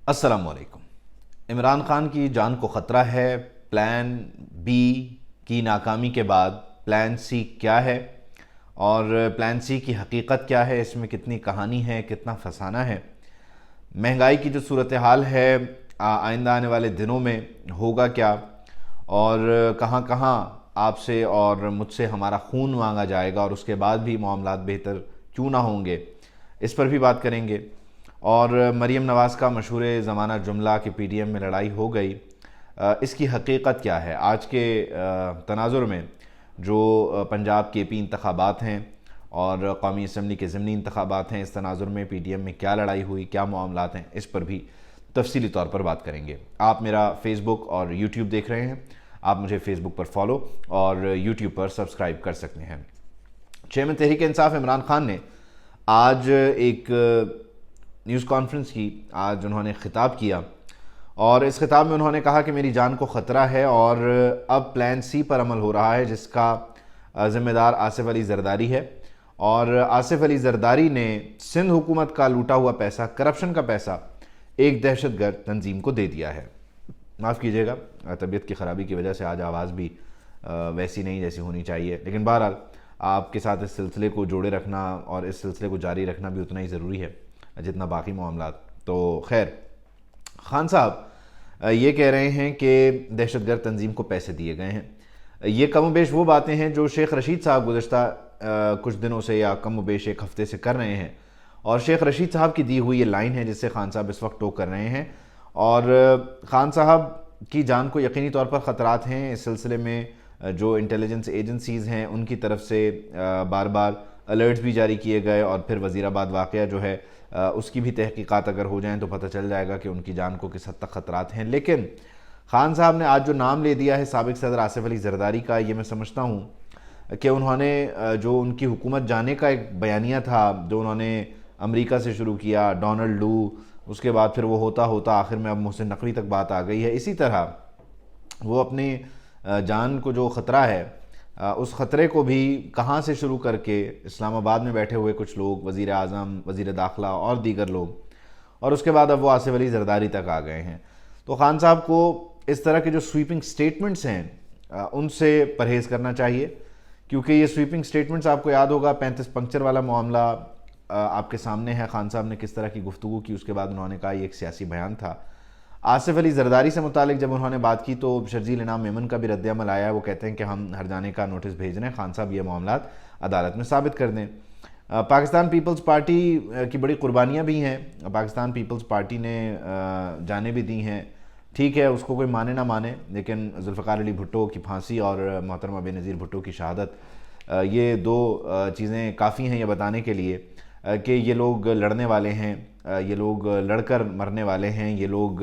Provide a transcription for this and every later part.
अस्सलामुअलैकुम। इमरान खान की जान को ख़तरा है। प्लान बी की नाकामी के बाद प्लान सी क्या है और प्लान सी की हकीकत क्या है, इसमें कितनी कहानी है, कितना फसाना है, महंगाई की जो सूरत हाल है आइंदा आने वाले दिनों में होगा क्या, और कहाँ कहाँ आपसे और मुझसे हमारा खून मांगा जाएगा और उसके बाद भी मामलात बेहतर क्यों ना होंगे, इस पर भी बात करेंगे। और मरीम नवाज़ का मशहूर ज़माना जुमला कि पीडीएम में लड़ाई हो गई, इसकी हकीकत क्या है आज के तनाजुर में। जो पंजाब के पी इंतखाबात हैं और कौमी असम्बली के ज़िमनी इंतखाबात हैं, इस तनाजुर में पीडीएम में क्या लड़ाई हुई, क्या मामलात हैं, इस पर भी तफसीली तौर पर बात करेंगे। आप मेरा फेसबुक और यूट्यूब देख रहे हैं, आप मुझे फेसबुक पर फॉलो और यूट्यूब पर सब्सक्राइब कर सकते हैं। चेयरमैन तहरीक इंसाफ इमरान खान ने आज एक न्यूज़ कॉन्फ्रेंस की, आज उन्होंने ख़िताब किया और इस ख़िताब में उन्होंने कहा कि मेरी जान को ख़तरा है और अब प्लान सी पर अमल हो रहा है, जिसका ज़िम्मेदार आसिफ अली ज़रदारी है। और आसिफ अली ज़रदारी ने सिंध हुकूमत का लूटा हुआ पैसा, करप्शन का पैसा, एक दहशतगर्द तंजीम को दे दिया है। माफ़ कीजिएगा, तबीयत की ख़राबी की वजह से आज आवाज़ भी वैसी नहीं जैसी होनी चाहिए, लेकिन बहरहाल आपके साथ इस सिलसिले को जोड़े रखना और इस सिलसिले को जारी रखना भी उतना ही ज़रूरी है जितना बाकी मामलात। तो खैर, खान साहब ये कह रहे हैं कि दहशतगर्द तंजीम को पैसे दिए गए हैं। ये कम बेश वो बातें हैं जो शेख रशीद साहब गुज़श्ता कुछ दिनों से या कम बेश एक हफ़्ते से कर रहे हैं, और शेख रशीद साहब की दी हुई ये लाइन है जिससे खान साहब इस वक्त टोक कर रहे हैं। और खान साहब की जान को यकीनी तौर पर ख़तरात हैं। इस सिलसिले में जो इंटेलिजेंस एजेंसीज़ हैं उनकी तरफ से बार बार अलर्ट्स भी जारी किए गए, और फिर वज़ीराबाद वाक़या जो है उसकी भी तहकीकात अगर हो जाएं तो पता चल जाएगा कि उनकी जान को किस हद तक ख़तरात हैं। लेकिन खान साहब ने आज जो नाम ले दिया है साबिक़ सदर आसिफ अली ज़रदारी का, ये मैं समझता हूँ कि उन्होंने जो उनकी हुकूमत जाने का एक बयानिया था, जो उन्होंने अमेरिका से शुरू किया, डोनाल्ड लू, उसके बाद फिर वो होता होता आखिर में अब मोहसिन नकवी तक बात आ गई है। इसी तरह वो अपनी जान को जो ख़तरा है उस ख़तरे को भी कहाँ से शुरू करके इस्लामाबाद में बैठे हुए कुछ लोग, वज़ीर आज़म, वज़ीर दाखिला और दीगर लोग, और उसके बाद अब वो आसिफ अली ज़रदारी तक आ गए हैं। तो खान साहब को इस तरह के जो स्वीपिंग स्टेटमेंट्स हैं उनसे परहेज़ करना चाहिए, क्योंकि ये स्वीपिंग स्टेटमेंट्स आपको याद होगा 35 पंक्चर वाला मामला आपके सामने है। खान साहब ने किस तरह की गुफ्तगू की, उसके बाद उन्होंने कहा ये एक सियासी बयान था। आसिफ अली ज़रदारी से मुतालिक जब उन्होंने बात की तो शर्जील इनाम मेमन का भी रद्द-ए-अमल आया है। वो कहते हैं कि हम हर जाने का नोटिस भेज रहे हैं, खान साहब ये मामलात अदालत में साबित कर दें। पाकिस्तान पीपल्स पार्टी की बड़ी कुर्बानियाँ भी हैं। पाकिस्तान पीपल्स पार्टी ने जानें भी दी हैं, ठीक है, उसको कोई माने ना माने, लेकिन जुल्फ़िकार अली भुट्टो की फांसी और मोहतरमा बेनज़ीर भुट्टो की शहादत, ये दो चीज़ें काफ़ी हैं ये बताने के लिए कि ये लोग लड़ने वाले हैं, ये लोग लड़कर मरने वाले हैं, ये लोग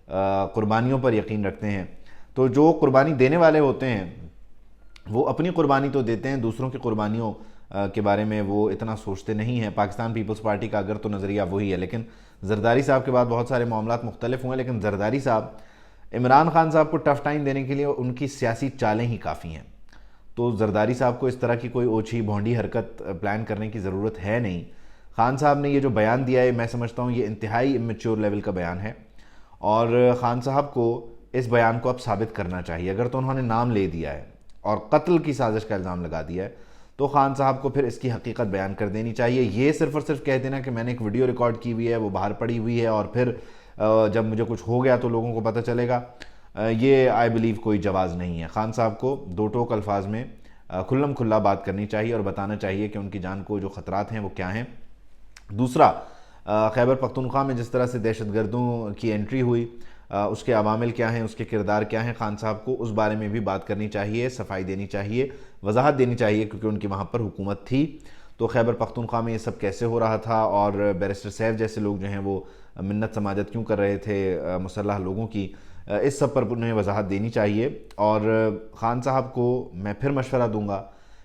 कुर्बानियों पर यकीन रखते हैं। तो जो कुर्बानी देने वाले होते हैं वो अपनी कुर्बानी तो देते हैं, दूसरों की कुर्बानियों के बारे में वो इतना सोचते नहीं हैं। पाकिस्तान पीपल्स पार्टी का अगर तो नज़रिया वही है, लेकिन ज़रदारी साहब के बाद बहुत सारे मामलात मुख्तलिफ हुए, लेकिन ज़रदारी साहब इमरान खान साहब को टफ़ टाइम देने के लिए उनकी सियासी चालें ही काफ़ी हैं। तो ज़रदारी साहब को इस तरह की कोई ओछी भोंडी हरकत प्लान करने की ज़रूरत है नहीं। खान साहब ने ये जो बयान दिया है, मैं समझता हूँ ये इंतहाई इमेच्योर लेवल का बयान है, और ख़ान साहब को इस बयान को अब साबित करना चाहिए। अगर तो उन्होंने नाम ले दिया है और कत्ल की साजिश का इल्ज़ाम लगा दिया है तो ख़ान साहब को फिर इसकी हकीकत बयान कर देनी चाहिए। ये सिर्फ़ और सिर्फ कह देना कि मैंने एक वीडियो रिकॉर्ड की हुई है, वो बाहर पड़ी हुई है और फिर जब मुझे कुछ हो गया तो लोगों को पता चलेगा, ये आई बिलीव कोई जवाज़ नहीं है। ख़ान साहब को दो टोक अल्फाज में खुल्लम खुल्ला बात करनी चाहिए और बताना चाहिए कि उनकी जान को जो ख़तरात हैं वो क्या हैं। दूसरा, खैबर पख्तूनख्वा में जिस तरह से दहशतगर्दों की एंट्री हुई, उसके अवामिल क्या हैं, उसके किरदार क्या हैं, खान साहब को उस बारे में भी बात करनी चाहिए, सफाई देनी चाहिए, वजाहत देनी चाहिए, क्योंकि उनकी वहाँ पर हुकूमत थी। तो खैबर पख्तूनख्वा में ये सब कैसे हो रहा था और बैरिस्टर सैफ जैसे लोग जो हैं वो मिन्नत समाजत क्यों कर रहे थे मुसल्लह लोगों की, इस सब पर उन्हें वजाहत देनी चाहिए। और ख़ान साहब को मैं फिर मशवरा दूँगा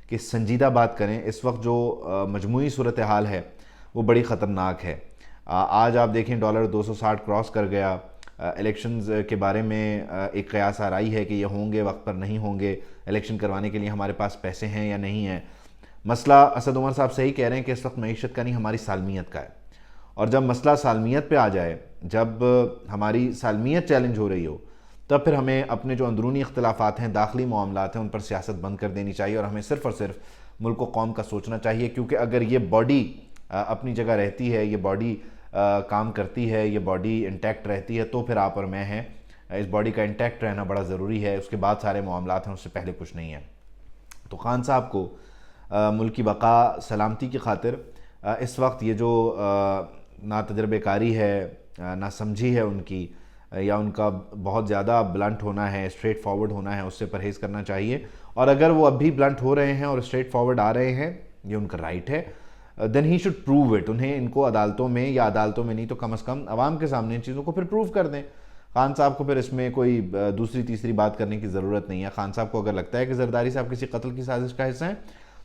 कि संजीदा बात करें। इस वक्त जो मजमूई सूरत हाल है वो बड़ी ख़तरनाक है। आज आप देखें डॉलर 260 क्रॉस कर गया। इलेक्शंस के बारे में एक क़यास आ रही है कि ये होंगे, वक्त पर नहीं होंगे, इलेक्शन करवाने के लिए हमारे पास पैसे हैं या नहीं हैं। मसला असद उमर साहब सही कह रहे हैं कि इस वक्त मईशत का नहीं, हमारी सालमियत का है। और जब मसला सालमियत पे आ जाए, जब हमारी सालमियत चैलेंज हो रही हो, तब फिर हमें अपने जो अंदरूनी इख्तलाफात हैं, दाखिली मामलात हैं, उन पर सियासत बंद कर देनी चाहिए और हमें सिर्फ़ और सिर्फ मुल्क व कौम का सोचना चाहिए। क्योंकि अगर ये बॉडी अपनी जगह रहती है, ये बॉडी काम करती है, ये बॉडी इंटैक्ट रहती है, तो फिर आप और मैं हैं। इस बॉडी का इंटैक्ट रहना बड़ा ज़रूरी है, उसके बाद सारे मामलात हैं, उससे पहले कुछ नहीं है। तो खान साहब को मुल्क की बका सलामती की खातिर इस वक्त ये जो ना तजर्बेकारी है, ना समझी है उनकी, या उनका बहुत ज़्यादा ब्लंट होना है, स्ट्रेट फॉरवर्ड होना है, उससे परहेज़ करना चाहिए। और अगर वो अब भी ब्लंट हो रहे हैं और स्ट्रेट फॉरवर्ड आ रहे हैं, ये उनका राइट है, then he should prove it. उन्हें इनको अदालतों में, या अदालतों में नहीं तो कम अज़ कम आवाम के सामने इन चीज़ों को फिर प्रूव कर दें। खान साहब को फिर इसमें कोई दूसरी तीसरी बात करने की ज़रूरत नहीं है। खान साहब को अगर लगता है कि जरदारी साहब किसी कत्ल की साजिश का हिस्सा हैं,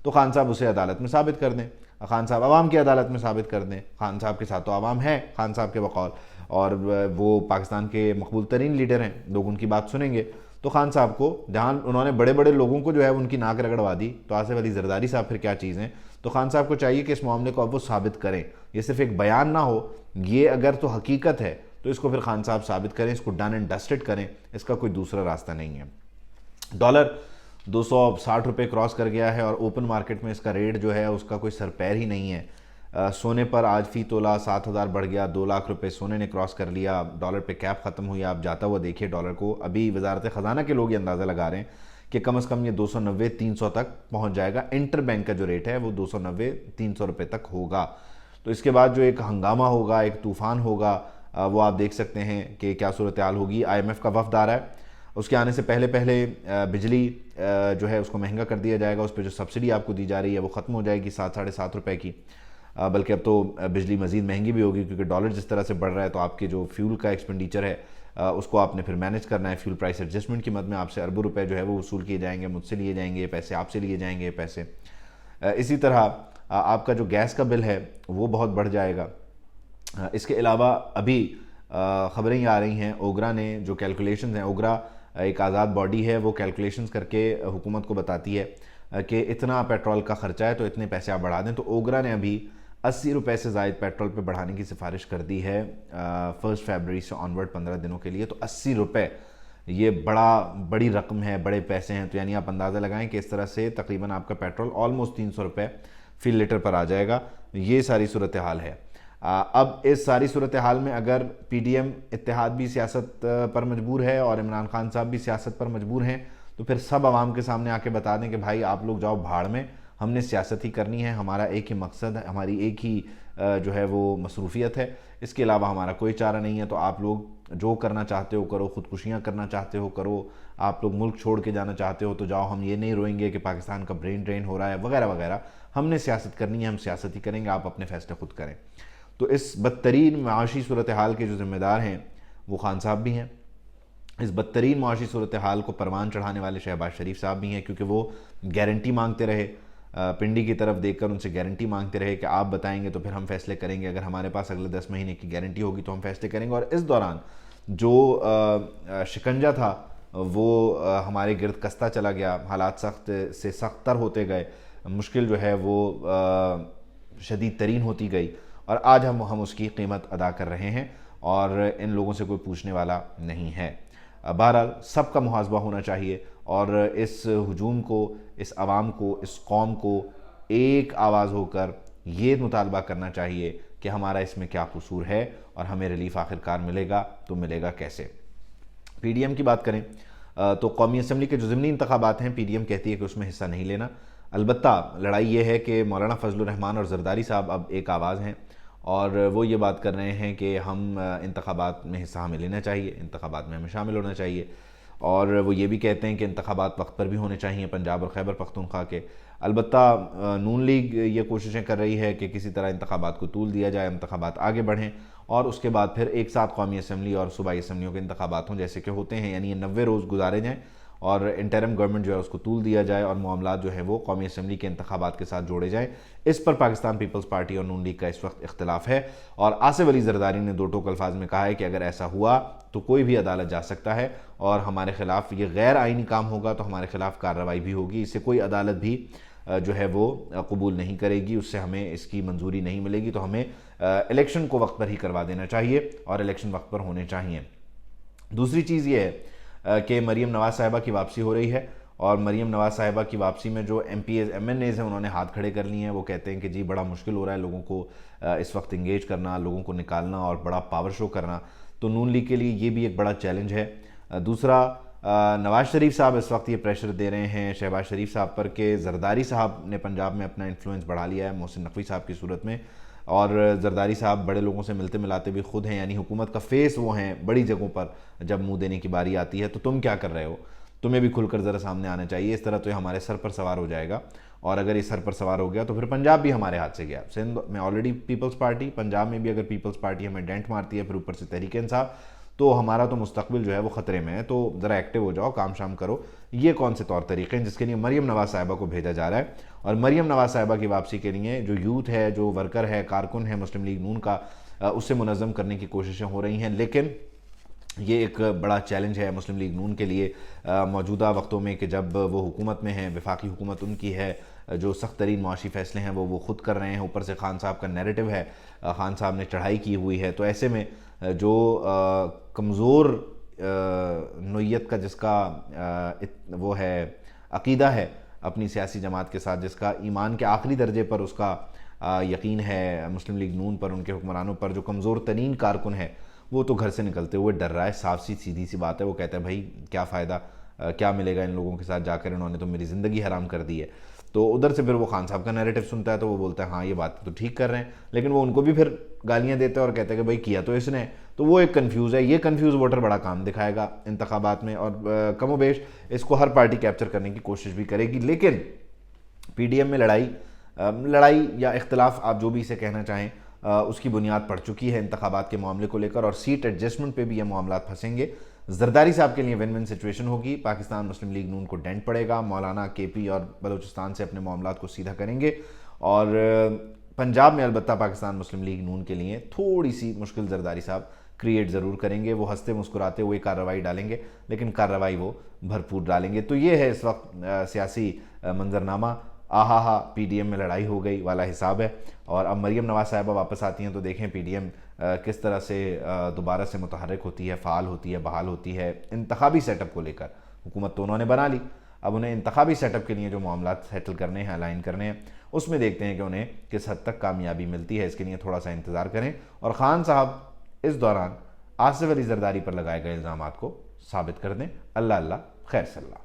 तो खान साहब उसे अदालत में साबित कर दें, खान साहब आवाम की अदालत में साबित कर दें। खान साहब के साथ तो आवाम है खान साहब के बकौल, और वो पाकिस्तान के मकबूल तरीन लीडर हैं, लोग उनकी बात सुनेंगे। तो खान साहब को, जहाँ उन्होंने बड़े बड़े लोगों को जो है उनकी नाक रगड़वा दी, तो आसिफ अली जरदारी साहब फिर क्या चीज़ हैं। तो खान साहब को चाहिए कि इस मामले को अब वो साबित करें, ये सिर्फ एक बयान ना हो, ये अगर तो हकीकत है तो इसको फिर खान साहब साबित करें, इसको डन एंड डस्टेड करें, इसका कोई दूसरा रास्ता नहीं है। डॉलर 260 रुपये क्रॉस कर गया है और ओपन मार्केट में इसका रेट जो है उसका कोई सर पैर ही नहीं है। सोने पर आज फ़ी तोला 7,000 बढ़ गया, 2 लाख रुपए सोने ने क्रॉस कर लिया। डॉलर पे कैप ख़त्म हुई, आप जाता हुआ देखिए डॉलर को। अभी वजारत ख़जाना के लोग ये अंदाज़ा लगा रहे हैं कि कम से कम ये 290-300 तक पहुंच जाएगा। इंटर बैंक का जो रेट है वो 290-300 रुपये तक होगा। तो इसके बाद जो एक हंगामा होगा, एक तूफ़ान होगा, वो आप देख सकते हैं कि क्या सूरत हाल होगी। IMF का वफ़द आ रहा है, उसके आने से पहले पहले बिजली जो है उसको महंगा कर दिया जाएगा। उस पर जो सब्सिडी आपको दी जा रही है वो ख़त्म हो जाएगी 7-7.5 रुपये की। बल्कि अब तो बिजली मज़ीद महंगी भी होगी, क्योंकि डॉलर जिस तरह से बढ़ रहा है, तो आपके जो फ्यूल का एक्सपेंडिचर है उसको आपने फिर मैनेज करना है। फ्यूल प्राइस एडजस्टमेंट की मद में आपसे अरबों रुपए जो है वो वसूल किए जाएंगे, मुझसे लिए जाएंगे पैसे, आपसे लिए जाएंगे पैसे। इसी तरह आपका जो गैस का बिल है वो बहुत बढ़ जाएगा। इसके अलावा अभी ख़बरें ये आ रही हैं, ओगरा ने जो कैलकुलेशंस हैं, ओगरा एक आज़ाद बॉडी है, वो कैलकुलेशंस करके हुकूमत को बताती है कि इतना पेट्रोल का ख़र्चा है तो इतने पैसे आप बढ़ा दें। तो ओगरा ने अभी 80 रुपये से ज़ायद पेट्रोल पे बढ़ाने की सिफारिश कर दी है 1 फरवरी से ऑनवर्ड 15 दिनों के लिए। तो 80 रुपये ये बड़ी रकम है, बड़े पैसे हैं। तो यानी आप अंदाज़ा लगाएं कि इस तरह से तकरीबन आपका पेट्रोल ऑलमोस्ट 300 रुपये फ़ी लीटर पर आ जाएगा। ये सारी सूरत हाल है। अब इस सारी सूरत हाल में अगर PDM इत्तेहाद भी सियासत पर मजबूर है और इमरान खान साहब भी सियासत पर मजबूर हैं, तो फिर सब आवाम के सामने आके बता दें कि भाई आप लोग जाओ भाड़ में, हमने सियासत ही करनी है, हमारा एक ही मकसद है, हमारी एक ही जो है वो मसरूफियत है, इसके अलावा हमारा कोई चारा नहीं है। तो आप लोग जो करना चाहते हो करो, ख़ुदकुशियाँ करना चाहते हो करो, आप लोग मुल्क छोड़ के जाना चाहते हो तो जाओ, हम ये नहीं रोएंगे कि पाकिस्तान का ब्रेन ड्रेन हो रहा है वगैरह वगैरह। हमने सियासत करनी है, हम सियासत ही करेंगे, आप अपने फ़ैसले खुद करें। तो इस बदतरीन माशी सूरत हाल के जो ज़िम्मेदार हैं वो खान साहब भी हैं। इस बदतरीन माशी सूरत हाल को परवान चढ़ाने वाले शहबाज शरीफ साहब भी हैं, क्योंकि वो गारंटी मांगते रहे, पिंडी की तरफ देखकर उनसे गारंटी मांगते रहे कि आप बताएंगे तो फिर हम फैसले करेंगे, अगर हमारे पास अगले 10 महीने की गारंटी होगी तो हम फैसले करेंगे। और इस दौरान जो शिकंजा था वो हमारे गिर्द कसता चला गया, हालात सख्त से सख्तर होते गए, मुश्किल जो है वो शदीद तरीन होती गई, और आज हम उसकी कीमत अदा कर रहे हैं और इन लोगों से कोई पूछने वाला नहीं है। बहरहाल सबका मुहासबा होना चाहिए और इस हुजूम को, इस आवाम को, इस कौम को एक आवाज़ होकर ये मुतालबा करना चाहिए कि हमारा इसमें क्या कसूर है और हमें रिलीफ आखिरकार मिलेगा तो मिलेगा कैसे। PDM की बात करें तो कौमी असम्बली के जो ज़िमनी इंतखाबात हैं, PDM कहती है कि उसमें हिस्सा नहीं लेना। अलबत्ता लड़ाई ये है कि मौलाना फजलुर रहमान और जरदारी साहब अब एक आवाज़ हैं और वो ये बात कर रहे हैं कि हम इंतखाबात में हिस्सा हमें लेना चाहिए, इंतखाबात में हमें शामिल होना चाहिए। और वो ये भी कहते हैं कि इंतखाबात वक्त पर भी होने चाहिए पंजाब और खैबर पख्तूनख्वा के। अलबत्ता नून लीग ये कोशिशें कर रही है कि किसी तरह इंतखाबात को तूल दिया जाए, इंतखाबात आगे बढ़ें और उसके बाद फिर एक साथ कौमी असम्बली और सूबाई असम्बलियों के इंतखाबात हों जैसे कि होते हैं, यानी ये 90 रोज़ गुजारे जाएँ और इंटरिम गवर्नमेंट जो है उसको तूल दिया जाए और मामलात जो है वो कौमी असम्बली के इंतखाबात के साथ जोड़े जाएँ। इस पर पाकिस्तान पीपल्स पार्टी और नून लीग का इस वक्त इख्तलाफ है और आसिफ अली जरदारी ने दो टोक अल्फाज में कहा है कि अगर ऐसा हुआ तो कोई भी अदालत जा सकता है और हमारे खिलाफ ये गैर आइनी काम होगा तो हमारे खिलाफ कार्रवाई भी होगी, इससे कोई अदालत भी जो है वो कबूल नहीं करेगी, उससे हमें इसकी मंजूरी नहीं मिलेगी। तो हमें इलेक्शन को वक्त पर ही करवा देना चाहिए और इलेक्शन वक्त पर होने चाहिए। दूसरी चीज़ ये है कि मरीम नवाज़ साहिबा की वापसी हो रही है और मरीम नवाज़ साहिबा की वापसी में जो MPs MNAs हैं उन्होंने हाथ खड़े कर लिए हैं। वो कहते हैं कि जी बड़ा मुश्किल हो रहा है लोगों को इस वक्त इंगेज करना, लोगों को निकालना और बड़ा पावर शो करना। तो नून लीग के लिए ये भी एक बड़ा चैलेंज है। दूसरा, नवाज़ शरीफ साहब इस वक्त ये प्रेशर दे रहे हैं शहबाज शरीफ साहब पर कि जरदारी साहब ने पंजाब में अपना इन्फ्लुएंस बढ़ा लिया है मोहसिन नकवी साहब की सूरत में, और जरदारी साहब बड़े लोगों से मिलते मिलाते भी खुद हैं, यानी हुकूमत का फेस वो हैं बड़ी जगहों पर जब मुंह देने की बारी आती है। तो तुम क्या कर रहे हो, तुम्हें भी खुलकर ज़रा सामने आना चाहिए। इस तरह तो ये हमारे सर पर सवार हो जाएगा, और अगर ये सर पर सवार हो गया तो फिर पंजाब भी हमारे हाथ से गया। सिंध में ऑलरेडी पीपल्स पार्टी, पंजाब में भी अगर पीपल्स पार्टी हमें डेंट मारती है, फिर ऊपर से तहरीक इंसाफ, तो हमारा तो मुस्तकबिल जो है वो ख़तरे में है। तो ज़रा एक्टिव हो जाओ, काम शाम करो। ये कौन से तौर तरीक़े हैं जिसके लिए मरीम नवाज़ साहिबा को भेजा जा रहा है? और मरीम नवाज़ साहिबा की वापसी के लिए जो यूथ है, जो वर्कर है, कारकुन है मुस्लिम लीग नून का, उससे मुनज़्ज़म करने की कोशिशें हो रही हैं। लेकिन ये एक बड़ा चैलेंज है मुस्लिम लीग नून के लिए मौजूदा वक्तों में कि जब वो हुकूमत में है, वफाकी हुकूमत उनकी है, जो सख्त तरीन मुआशी फ़ैसले हैं वो खुद कर रहे हैं, ऊपर से खान साहब का नैरेटिव है, खान साहब ने चढ़ाई की हुई है। तो ऐसे में जो कमज़ोर नोयत का जिसका वो है अक़ीदा है अपनी सियासी जमात के साथ, जिसका ईमान के आखिरी दर्जे पर उसका यकीन है मुस्लिम लीग नून पर, उनके हुक्मरानों पर, जो कमज़ोर तरीन कारकुन है वो तो घर से निकलते हुए डर रहा है। साफ सीधी सी बात है। वो कहता है भाई क्या फ़ायदा, क्या मिलेगा इन लोगों के साथ जाकर, इन्होंने तो मेरी ज़िंदगी हराम कर दी है। तो उधर से फिर वो खान साहब का नैरेटिव सुनता है तो वो बोलता है हाँ ये बात तो ठीक कर रहे हैं, लेकिन वो उनको भी फिर गालियाँ देता है और कहता है कि भाई किया तो इसने। तो वो एक कन्फ्यूज़ है। ये कन्फ्यूज़ वोटर बड़ा काम दिखाएगा इंतखाबात में, और कमोबेश इसको हर पार्टी कैप्चर करने की कोशिश भी करेगी। लेकिन PDM में लड़ाई या इख्तलाफ, आप जो भी इसे कहना चाहें, उसकी बुनियाद पड़ चुकी है इंतखाबात के मामले को लेकर, और सीट एडजस्टमेंट पे भी ये मामला फंसेंगे। जरदारी साहब के लिए विन विन सिचुएशन होगी। पाकिस्तान मुस्लिम लीग नून को डेंट पड़ेगा, मौलाना KP और बलूचिस्तान से अपने मामला को सीधा करेंगे, और पंजाब में अलबत्ता पाकिस्तान मुस्लिम लीग नून के लिए थोड़ी सी मुश्किल जरदारी साहब क्रिएट ज़रूर करेंगे। वो हंसते मुस्कुराते हुए कार्रवाई डालेंगे, लेकिन कार्रवाई वो भरपूर डालेंगे। तो ये है इस वक्त सियासी मंजरनामा। आहा PDM में लड़ाई हो गई वाला हिसाब है। और अब मरीम नवाज़ साहिबा वापस आती हैं तो देखें PDM किस तरह से दोबारा से मुतहर्रिक होती है, फ़ाल होती है, बहाल होती है। इंतखाबी सेटअप को लेकर हुकूमत तो उन्होंने बना ली, अब उन्हें इंतखाबी सेटअप के लिए जो मामला सेटल करने हैं, अलाइन करने हैं, उसमें देखते हैं कि उन्हें किस हद तक कामयाबी मिलती है। इसके लिए थोड़ा सा इंतज़ार करें, और ख़ान साहब इस दौरान आसिफ अली जरदारी पर लगाए गए इल्ज़ामात को साबित कर दें। अल्लाह अल्लाह खैर सल्ला।